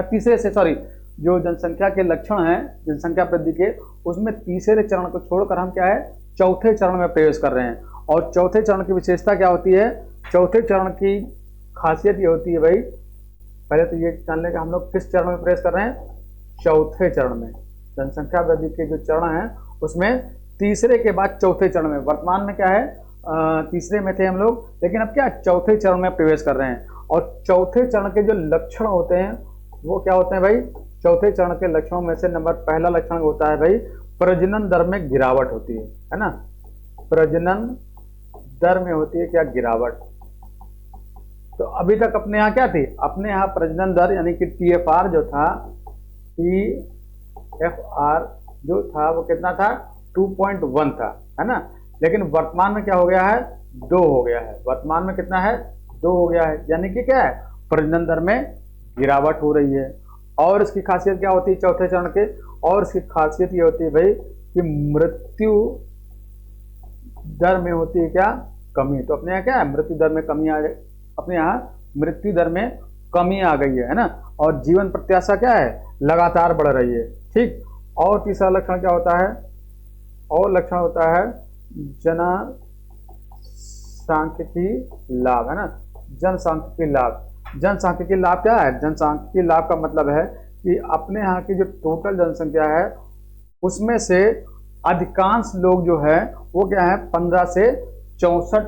तीसरे से सॉरी, जो जनसंख्या के लक्षण हैं जनसंख्या वृद्धि के, उसमें तीसरे चरण को छोड़कर हम क्या है चौथे चरण में प्रवेश कर रहे हैं। और चौथे चरण की विशेषता क्या होती है, चौथे चरण की खासियत ये होती है भाई, पहले तो ये जान लें कि हम लोग किस चरण में प्रवेश कर रहे हैं, चौथे चरण में। जनसंख्या वृद्धि के जो चरण हैं उसमें तीसरे के बाद चौथे चरण में, वर्तमान में क्या है तीसरे में थे हम लोग, लेकिन अब क्या चौथे चरण में प्रवेश कर रहे हैं। और चौथे चरण के जो लक्षण होते हैं वो क्या होते हैं भाई, चौथे चरण के लक्षणों में से पहला लक्षण होता है भाई प्रजनन दर में गिरावट होती है ना। प्रजनन दर में होती है क्या, गिरावट। तो अभी तक अपने यहाँ क्या थी, अपने यहाँ प्रजनन दर यानी कि TFR जो था, TFR जो था वो कितना था, 2.1 था, है ना। लेकिन वर्तमान में क्या हो गया है, 2 हो गया है। वर्तमान में कितना है, 2 हो गया है, यानी कि क्या है प्रजनन दर में गिरावट हो रही है। और इसकी खासियत क्या होती है चौथे चरण के, और इसकी खासियत ये होती है भाई कि मृत्यु दर में होती है क्या, कमी। तो अपने यहाँ क्या है, मृत्यु दर में कमी आ गई, अपने यहाँ मृत्यु दर में कमी आ गई है ना। और जीवन प्रत्याशा क्या है, लगातार बढ़ रही है। ठीक। और तीसरा लक्षण क्या होता है, और लक्षण होता है जनसांख्यिकी लाभ, है ना। जनसांख्यिकी लाभ, जनसांख्यिकी लाभ क्या है, जनसांख्यिकी लाभ का मतलब है कि अपने यहाँ की जो टोटल जनसंख्या है उसमें से अधिकांश लोग जो है वो क्या है 15 से 64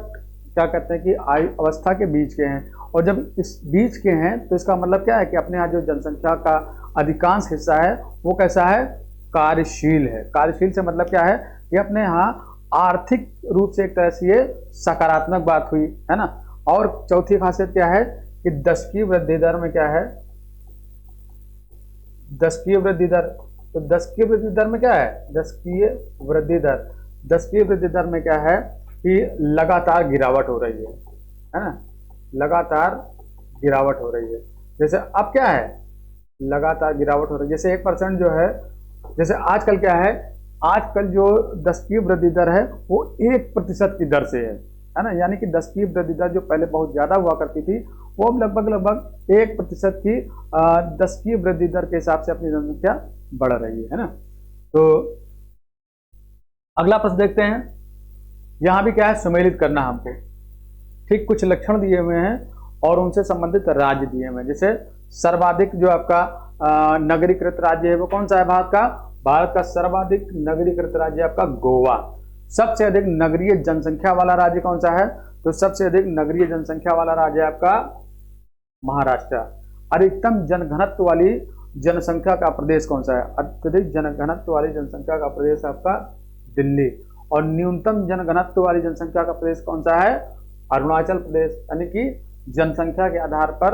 क्या कहते हैं कि आयु अवस्था के बीच के हैं। और जब इस बीच के हैं तो इसका मतलब क्या है कि अपने यहाँ जो जनसंख्या का अधिकांश हिस्सा है वो कैसा है, कार्यशील है। कार्यशील से मतलब क्या है, ये अपने यहाँ आर्थिक रूप से एक तरह से ये सकारात्मक बात हुई, है ना। और चौथी खासियत क्या है कि दशकीय वृद्धि दर में क्या है, दशकीय वृद्धि दर। तो दशकीय वृद्धि दर में क्या है, दशकीय वृद्धि दर, दशकीय वृद्धि दर में क्या है कि लगातार गिरावट हो रही है ना, लगातार गिरावट हो रही है। जैसे अब क्या है, लगातार गिरावट हो रही है। जैसे 1% जो है, जैसे आजकल क्या है, आजकल जो दशकीय वृद्धि दर है वो 1% की दर से है ना। यानी कि दशकीय वृद्धि दर जो पहले बहुत ज्यादा हुआ करती थी वो अब लगभग 1% की दशकीय वृद्धि दर के हिसाब से अपनी जनसंख्या बढ़ रही है ना। तो अगला प्रश्न देखते हैं, यहां भी क्या है, सुमेलित करना हमको। ठीक, कुछ लक्षण दिए हुए हैं और उनसे संबंधित राज्य दिए हुए हैं। जैसे सर्वाधिक जो आपका नगरीकृत राज्य है वो कौन सा है भारत का सर्वाधिक नगरीकृत राज्य आपका गोवा। सबसे अधिक नगरीय जनसंख्या वाला राज्य कौन सा है? तो सबसे अधिक नगरीय जनसंख्या वाला राज्य है आपका महाराष्ट्र। अधिकतम जनघनत्व वाली जनसंख्या का प्रदेश कौन सा है? अत्यधिक जनघनत्व वाली जनसंख्या का प्रदेश आपका दिल्ली। और न्यूनतम जनघनत्व वाली जनसंख्या का प्रदेश कौन सा है? अरुणाचल प्रदेश। यानी कि जनसंख्या के आधार पर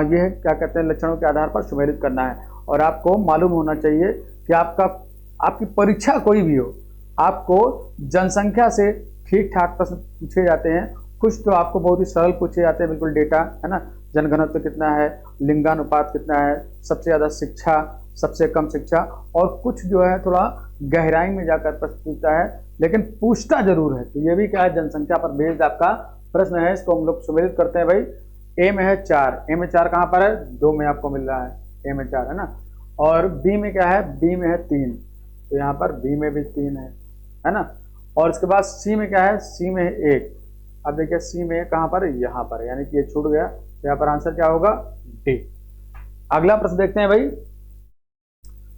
यह क्या कहते हैं लक्षणों के आधार पर सुमेलित करना है। और आपको मालूम होना चाहिए कि आपकी परीक्षा कोई भी हो, आपको जनसंख्या से ठीक ठाक प्रश्न पूछे जाते हैं। कुछ तो आपको बहुत ही सरल पूछे जाते हैं, बिल्कुल डेटा है ना, जनघनत्व कितना है, लिंगानुपात कितना है, सबसे ज्यादा शिक्षा, सबसे कम शिक्षा, और कुछ जो है थोड़ा गहराई में जाकर प्रश्न पूछता है, लेकिन पूछता जरूर है। तो ये भी क्या है, जनसंख्या पर बेस्ड आपका प्रश्न है। इसको हम लोग सुमेलित करते हैं भाई। ए में है 4, ए में 4 कहाँ पर है? 2 में आपको मिल रहा है, ए में 4 है ना। और बी में क्या है? बी में है 3, तो यहाँ पर बी में भी 3 है ना। और इसके बाद सी में क्या है? सी में है 1। अब देखिए सी में कहाँ पर है? यहाँ पर, यानी कि ये छूट गया। तो यहाँ पर आंसर क्या होगा? डी। अगला प्रश्न देखते हैं भाई।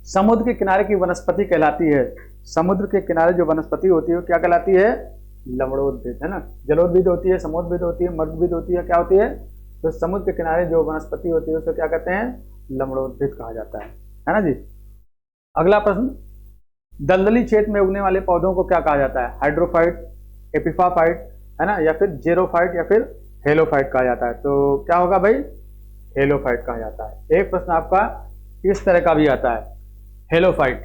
समुद्र के किनारे की वनस्पति कहलाती है, समुद्र के किनारे जो वनस्पति होती है वो क्या कहलाती है? लवणोद्भिद, है ना। जलोद्भिद होती है, समोद्भिद होती है, मरुद्भिद होती है, क्या होती है? तो समुद्र के किनारे जो वनस्पति होती है उसे क्या कहते हैं? लवणोद्भिद कहा जाता है ना जी। अगला प्रश्न, दलदली क्षेत्र में उगने वाले पौधों को क्या कहा जाता है? हाइड्रोफाइट, एपिफाफाइट, है ना, या फिर जेरोफाइट, या फिर हेलोफाइट कहा जाता है। तो क्या होगा भाई? हेलोफाइट कहा जाता है। एक प्रश्न आपका इस तरह का भी आता है, हेलोफाइट।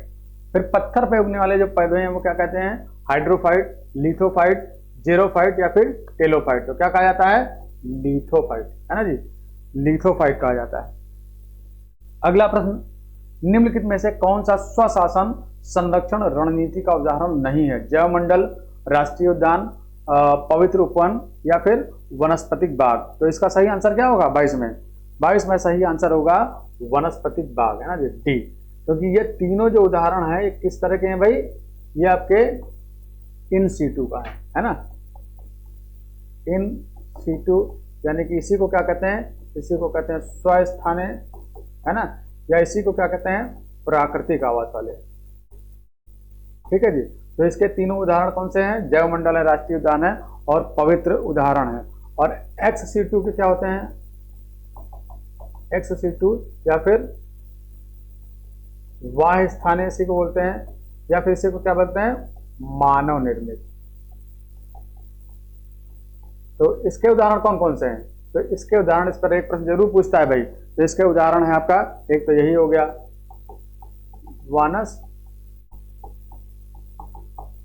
फिर पत्थर पे उगने वाले जो पौधे हैं वो क्या कहते हैं? हाइड्रोफाइट, लिथोफाइट, जेरोफाइट, या फिर टेलोफाइट। तो क्या कहा जाता है? लिथोफाइट, है ना जी, लिथोफाइट कहा जाता है। अगला प्रश्न, निम्नलिखित में से कौन सा स्वशासन संरक्षण रणनीति का उदाहरण नहीं है? जैवमंडल, राष्ट्रीय उद्यान, पवित्र उपवन, या फिर वनस्पतिक बाग। तो इसका सही आंसर क्या होगा? 22 में सही आंसर होगा वनस्पतिक बाग, है ना जी, डी। क्योंकि ये तीनों जो उदाहरण है ये किस तरह के हैं भाई? ये आपके इन सीटू का है ना। इन सीटू यानी कि इसी को क्या कहते हैं? इसी को कहते हैं स्वस्थाने, है ना, या इसी को क्या कहते हैं? प्राकृतिक आवास वाले। ठीक है जी। तो इसके तीनों उदाहरण कौन से हैं? जैवमंडल है, राष्ट्रीय उद्यान है, और पवित्र उदाहरण है। और एक्स-सीटू के क्या होते हैं? एक्स-सीटू या फिर वाह स्थाने इसी को बोलते हैं, या फिर इसी को क्या बोलते हैं? मानव निर्मित। तो इसके उदाहरण कौन कौन से हैं? तो इसके उदाहरण, इस पर एक प्रश्न जरूर पूछता है भाई। तो इसके उदाहरण है आपका, एक तो यही हो गया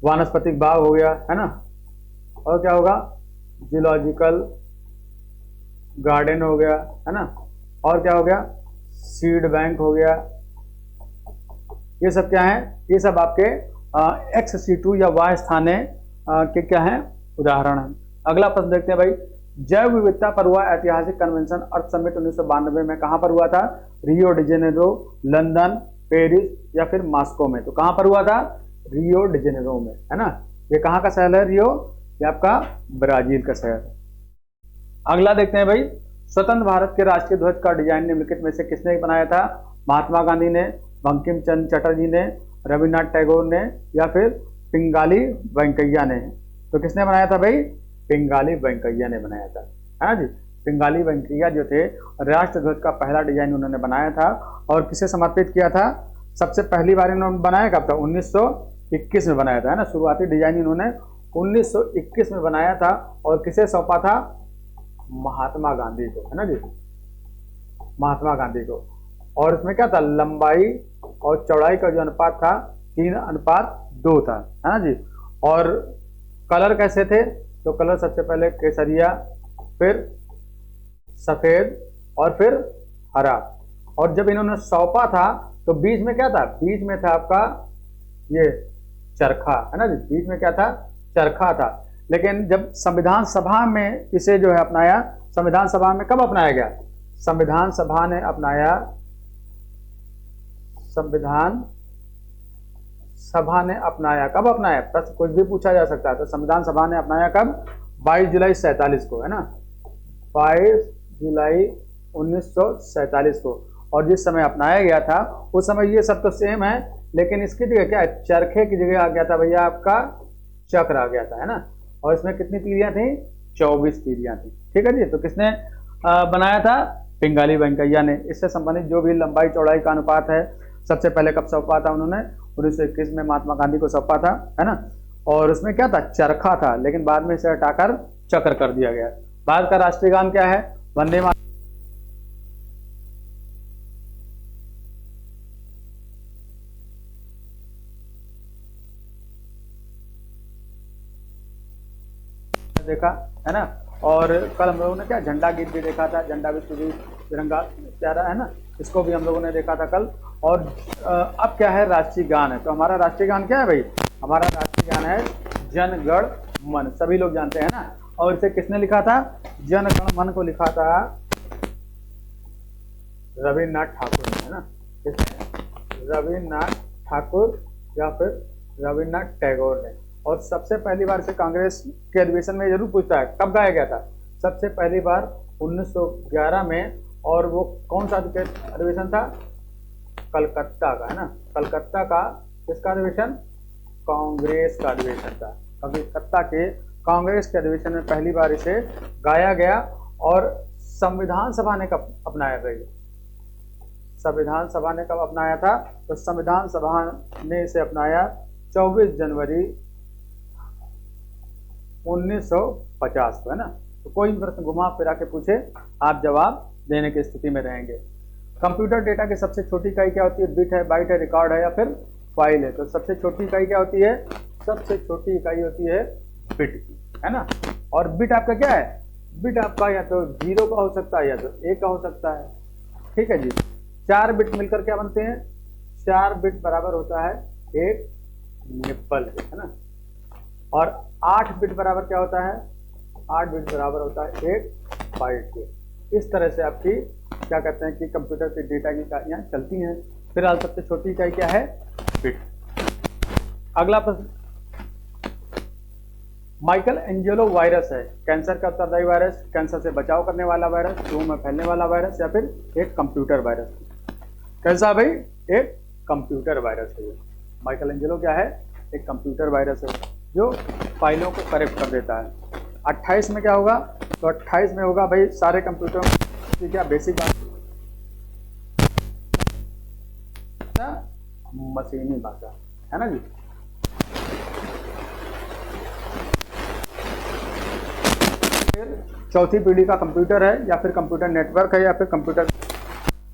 वानस्पतिक बाग हो गया, है ना, और क्या होगा? जूलॉजिकल गार्डन हो गया, है ना, और क्या हो गया? सीड बैंक हो गया। ये सब क्या है? ये सब आपके एक्स-सीटू या वाह स्थाने के क्या हैं? उदाहरण हैं। अगला प्रश्न देखते हैं भाई। जैव विविधता पर हुआ ऐतिहासिक कन्वेंशन अर्थ समिट 1992 में कहां पर हुआ था? Rio de Janeiro, London, Paris, या फिर मॉस्को में। तो कहां पर हुआ था? रियो डी जेनेरो में, है ना। ये कहां का शहर है? रियो, ये आपका ब्राजील का शहर है। अगला देखते हैं भाई। स्वतंत्र भारत के राष्ट्रीय ध्वज का डिजाइन निम्नलिखित में से किसने बनाया था? महात्मा गांधी ने, बंकिम चंद्र चटर्जी ने, रविन्द्रनाथ टैगोर ने, या फिर पिंगाली वेंकैया ने। तो किसने बनाया था भाई? पिंगाली वेंकैया ने बनाया था, है ना जी। पिंगाली वेंकैया जो थे, राष्ट्र ध्वज का पहला डिजाइन उन्होंने बनाया था। और किसे समर्पित किया था? सबसे पहली बार इन्होंने बनाया कब था? 1921 में बनाया था, है ना। शुरुआती डिजाइन इन्होंने 1921 में बनाया था। और किसे सौंपा था? महात्मा गांधी को, है ना जी, महात्मा गांधी को। और इसमें क्या था? लंबाई और चौड़ाई का जो अनुपात था 3:2 था, है ना जी। और कलर कैसे थे? तो कलर सबसे पहले केसरिया, फिर सफेद, और फिर हरा। और जब इन्होंने सौंपा था तो बीच में क्या था? बीच में था आपका ये चरखा, है ना जी। बीच में क्या था? चरखा था। लेकिन जब संविधान सभा में इसे जो है अपनाया, संविधान सभा में कब अपनाया गया? संविधान सभा ने अपनाया, संविधान सभा ने अपनाया, कब अपनाया? प्रश्न कुछ भी पूछा जा सकता है। तो संविधान सभा ने अपनाया कब? 22 जुलाई 47 को, है ना, 22 जुलाई 1947 को। और जिस समय अपनाया गया था उस समय ये सब तो सेम है, लेकिन इसकी जगह क्या है, चरखे की जगह आ गया था भैया आपका चक्र आ गया था, है ना। और इसमें कितनी तीलियां थी, 24 तीलियां थी। ठीक है जी। तो किसने बनाया था, पिंगाली वेंकैया ने। इससे संबंधित जो भी लंबाई चौड़ाई का अनुपात है, सबसे पहले कब सौंपा था उन्होंने, 1921 में महात्मा गांधी को सौंपा था, है ना। और उसमें क्या था, चरखा था, लेकिन बाद में इसे हटाकर चक्र कर दिया गया। भारत का राष्ट्रीय गान क्या है, वंदे मातरम। देखा है ना। और कल हम लोगों ने क्या झंडा गीत भी देखा था, झंडा विश्व गीत, तिरंगा प्यारा, है ना, इसको भी हम लोगों ने देखा था कल। और अब क्या है, राष्ट्रीय गान है। तो हमारा राष्ट्रीय गान क्या है भाई, हमारा राष्ट्रीय गान है जन गण मन, सभी लोग जानते हैं ना। और इसे किसने लिखा था, जन गण मन को लिखा था रविन्द्रनाथ ठाकुर ने, है ना। किसने, रविन्द्रनाथ ठाकुर या फिर रविन्द्रनाथ टैगोर ने। और सबसे पहली बार से कांग्रेस के अधिवेशन में जरूर पूछता है कब गाया गया था, सबसे पहली बार 1911 में। और वो कौन सा अधिवेशन था, कलकत्ता का, है ना। कलकत्ता का किसका अधिवेशन, कांग्रेस का अधिवेशन था। कलकत्ता के कांग्रेस के अधिवेशन में पहली बार इसे गाया गया। और संविधान सभा ने कब अपनाया था, संविधान सभा ने कब अपनाया था, तो संविधान सभा ने इसे अपनाया 24 जनवरी 1950 को, है ना। तो कोई भी प्रश्न घुमा फिरा के पूछे, आप जवाब देने की स्थिति में रहेंगे। कंप्यूटर डेटा की सबसे छोटी इकाई क्या होती है, बिट है, बाइट है, रिकॉर्ड है या फिर फाइल है। तो सबसे छोटी इकाई क्या होती है, सबसे छोटी इकाई होती है बिट की, है ना। और बिट आपका क्या है, बिट आपका या तो 0 का हो सकता है या तो 1 का हो सकता है। ठीक है जी। 4 बिट मिलकर क्या बनते हैं, 4 बिट बराबर होता है एक निप्पल, है ना। और 8 बिट बराबर क्या होता है, 8 बिट बराबर होता है एक बाइट के। इस तरह से आपकी क्या कहते हैं कि कंप्यूटर की डेटा की इकाइयाँ चलती हैं। फिलहाल सबसे छोटी इकाई क्या है, बिट। अगला प्रश्न, माइकल एंजेलो वायरस है कैंसर का उत्तरदायी वायरस, कैंसर से बचाव करने वाला वायरस, धूम में फैलने वाला वायरस या फिर एक कंप्यूटर वायरस। कैसा भाई, एक कंप्यूटर वायरस है। माइकल एंजेलो क्या है, एक कंप्यूटर वायरस है जो फाइलों को करप्ट कर देता है। 28 में क्या होगा, तो 28 में होगा भाई सारे कंप्यूटर की क्या बेसिक बात, मशीनी भाषा, है ना जी। फिर चौथी पीढ़ी का कंप्यूटर है या फिर कंप्यूटर नेटवर्क है या फिर कंप्यूटर।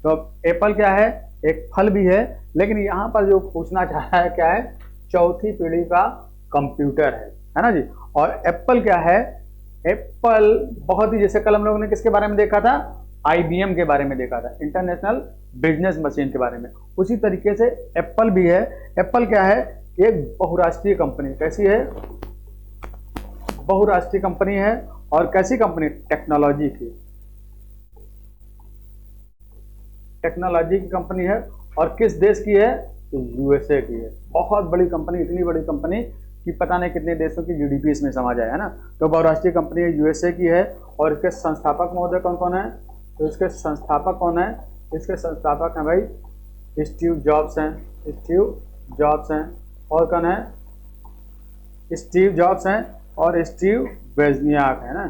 तो एप्पल क्या है, एक फल भी है, लेकिन यहाँ पर जो पूछना चाह रहा है क्या है, चौथी पीढ़ी का कंप्यूटर है ना जी। और एप्पल क्या है, एप्पल बहुत ही, जैसे कल हम लोगों ने किसके बारे में देखा था, IBM के बारे में देखा था, इंटरनेशनल बिजनेस मशीन के बारे में। उसी तरीके से एप्पल भी है। एप्पल क्या है, एक बहुराष्ट्रीय कंपनी। कैसी है, बहुराष्ट्रीय कंपनी है। और कैसी कंपनी, टेक्नोलॉजी की, टेक्नोलॉजी की कंपनी है। और किस देश की है, तो USA की है। बहुत बड़ी कंपनी, इतनी बड़ी कंपनी कि पता नहीं कितने देशों की GDP इसमें समा जाए, है ना। तो बहुराष्ट्रीय कंपनी USA की है। और इसके संस्थापक महोदय कौन कौन है, तो इसके संस्थापक कौन है, इसके संस्थापक हैं भाई स्टीव जॉब्स हैं, स्टीव जॉब्स हैं। और कौन है, स्टीव जॉब्स हैं और स्टीव वेजनियाक, है ना।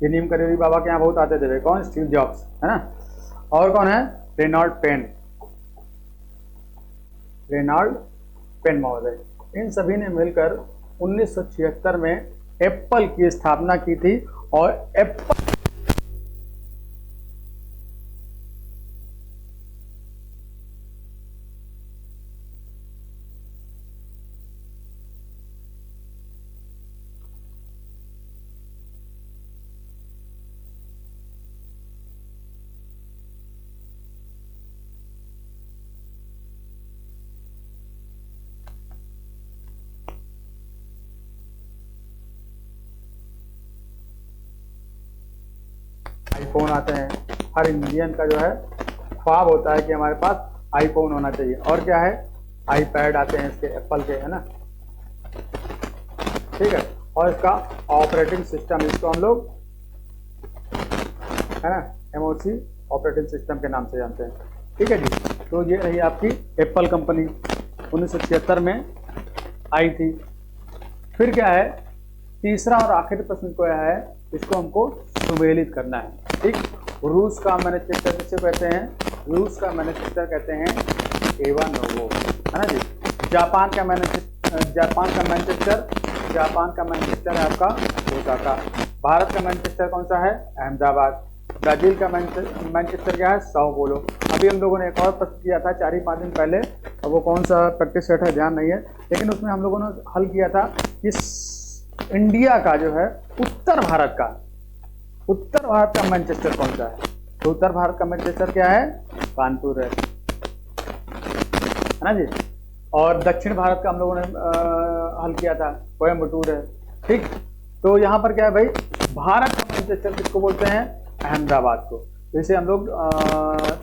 ये नीम करीबी बाबा के यहाँ बहुत आते थे, कौन, स्टीव जॉब्स, है ना। और कौन है, रेनॉल्ड पेन, रेनॉल्ड पेन महोदय। इन सभी ने मिलकर 1976 में एप्पल की स्थापना की थी। और एप्पल आईफोन आते हैं, हर इंडियन का जो है ख्वाब होता है कि हमारे पास आईफोन होना चाहिए। और क्या है, आईपैड आते हैं इसके, एप्पल के, है ना। ठीक है। और इसका ऑपरेटिंग सिस्टम, इसको हम लोग, है ना, MOS ऑपरेटिंग सिस्टम के नाम से जानते हैं। ठीक है जी। तो ये रही आपकी एप्पल कंपनी 1976 में आई थी। फिर क्या है, तीसरा और आखिरी प्रश्न क्या है, इसको हमको सुमेलित करना है। ठीक, रूस का मैन्चेस्टर किसे कहते हैं, रूस का मैन्चेस्टर कहते हैं इवानोवो, है ना जी। जापान का मैनचेस्टर है आपका ओसाका। भारत का मैनचेस्टर कौन सा है, अहमदाबाद। ब्राजील का मैनचेस्टर क्या है, साओ पोलो। अभी हम लोगों ने एक और प्रश्न किया था 4 ही 5 दिन पहले, अब वो कौन सा प्रैक्टिस सेट है ध्यान नहीं है, लेकिन उसमें हम लोगों ने हल किया था कि इंडिया का जो है उत्तर भारत का मैनचेस्टर कौन सा है। तो उत्तर भारत का मैनचेस्टर क्या है, कानपुर है ना जी। और दक्षिण भारत का हम लोगों ने हल किया था, कोयम्बटूर है। ठीक, तो यहाँ पर क्या है भाई, भारत का मैनचेस्टर किसको बोलते हैं, अहमदाबाद को। तो इसे हम लोग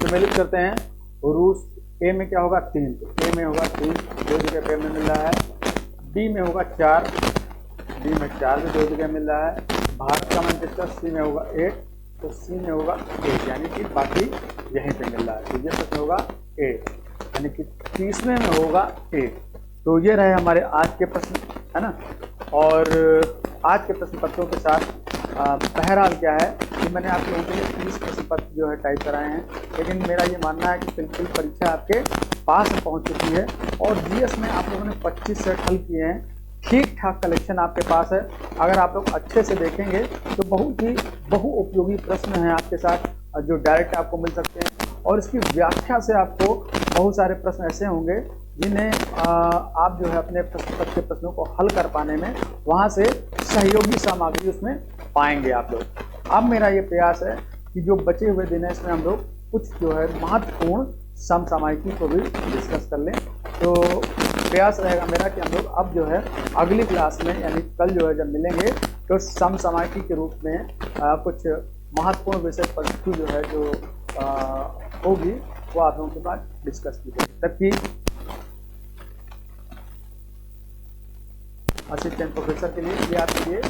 सम्मिलित करते हैं। रूस ए में क्या होगा 3, ए में होगा 3, 2 जगह पे हमें मिल रहा है। बी में होगा 4, बी में 4 भी 2 जगह मिल रहा है। भारत का मैनचेस्टर सी में होगा 8, तो सी में होगा 8, यानी कि बाकी यहीं पे मिल रहा है। तो ये प्रश्न होगा 8, यानी कि 30वें में होगा 8। तो ये रहे हमारे आज के प्रश्न, है ना। और आज के प्रश्न पत्रों के साथ बहरहाल क्या है कि मैंने आप लोगों के लिए 30 प्रश्न पत्र जो है टाइप कराए हैं, लेकिन मेरा ये मानना है कि बिल्कुल परीक्षा आपके पास पहुंच चुकी है। और जीएस में आप लोगों ने 25 सेट हल किए हैं, ठीक ठाक कलेक्शन आपके पास है। अगर आप लोग अच्छे से देखेंगे तो बहुत ही बहुउपयोगी प्रश्न हैं आपके साथ, जो डायरेक्ट आपको मिल सकते हैं। और इसकी व्याख्या से आपको बहुत सारे प्रश्न ऐसे होंगे जिन्हें आप जो है अपने प्रश्न पत्र के प्रश्नों को हल कर पाने में वहाँ से सहयोगी सामग्री उसमें पाएंगे आप लोग। अब मेरा ये प्रयास है कि जो बचे हुए दिन है इसमें हम लोग कुछ जो है महत्वपूर्ण समसामयिकी को भी डिस्कस कर लें। तो प्रयास रहेगा मेरा कि हम लोग अब जो है अगली क्लास में, यानी कल जो है जब मिलेंगे, तो समसामयिकी के रूप में कुछ महत्वपूर्ण विषय वस्तु जो है जो होगी वो आप लोगों के पास डिस्कस की जाएगी। तब की असिस्टेंट प्रोफेसर के लिए ये आपके लिए